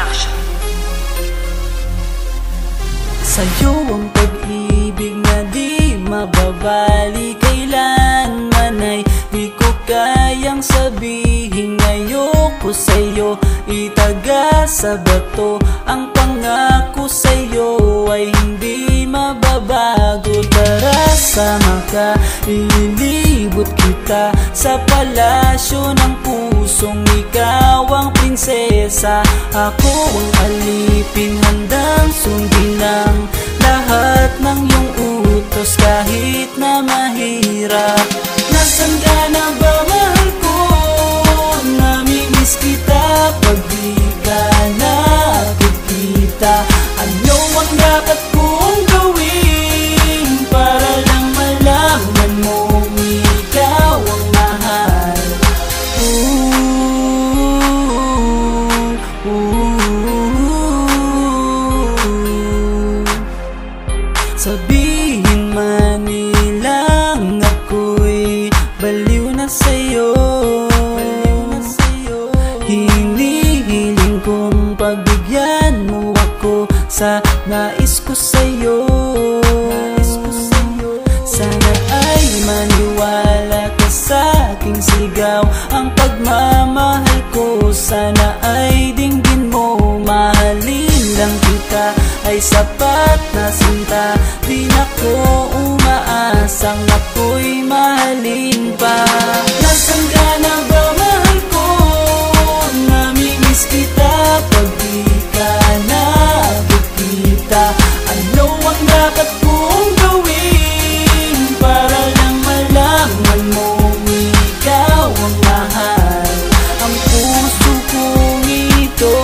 Production. Sa'yo ang pag-ibig na di mababali, kailanman ay di ko kayang sabihin. Ayoko sa'yo itaga sa bato, ang pangako sa'yo ay hindi mababago. Tara sama ka, ililibot kita sa palasyo ng pusong ikaw ang prinsesa. Ako ang alipin, handang sundin ang lahat ng iyong utos kahit na mahirap. Nasaan ka na ba, mahal ko? Namimiss kita pag di ka nakikita. Ano ang dapat kong gawin para lang malaman mo ikaw ang mahal? Sabihin man nilang ako'y baliw na sa'yo, hinihiling kong pagbigyan mo ako sa nais ko sa'yo. Sana ay maniwala ka sa aking sigaw, ang pagmamahal ko sana ay dinggin mo. Mahalin lang kita ay sapat na sinta, di na ko umaasang ako'y mahalin pa. Nasaan ka na ba, mahal ko? Namimiss kita pag di ka nakikita. Ano ang dapat kong gawin para lang malaman mo ikaw ang mahal? Ang puso kong ito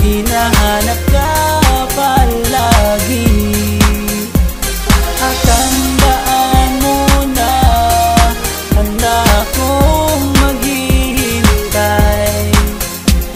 hinahanap ka palagi, at tandaan mo na handa akong maghihintay.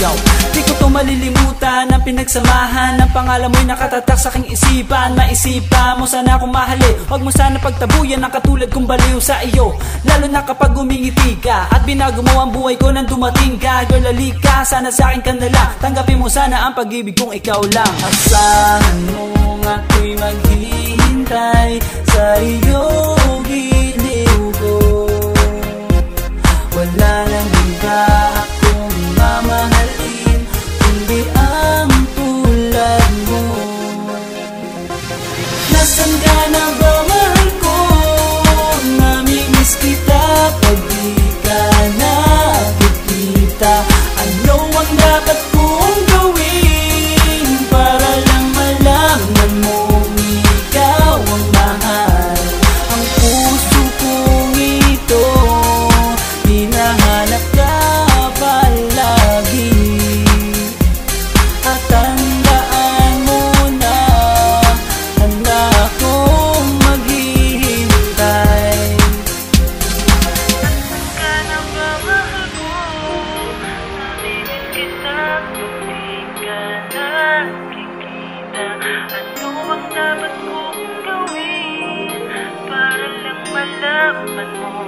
Yo, di ko to malilimutan ang pinagsamahan ng pangalan mo'y nakatatak sa aking isipan. Maisipan mo sana akong mahalin, huwag mo sana pagtabuyan ang katulad kong baliw sa iyo. Lalo na kapag umingiti ka at binago mo ang buhay ko nang dumating ka. Girl, halika, sana sa akin ka na lang, tanggapin mo sana ang pag-ibig kong ikaw lang. Asahan mo ako'y maghihintay sa iyong giliw ko. Wala nang iba akong mamahalin kundi ang tulad mo. Nasaan ka na ba, mahal ko? Namimiss kita pag di ka nakikita. Ano ang dapat kong gawin para lang malaman mo ikaw ang mahal? Ang puso kong ito hinahanap ka palagi, at tandaan mo na handa akong maghihintay. Nasaan ka na ba, mahal ko? Namimiss kita kung di ka nakikita. Ano ang dapat kong gawin para lang malaman mo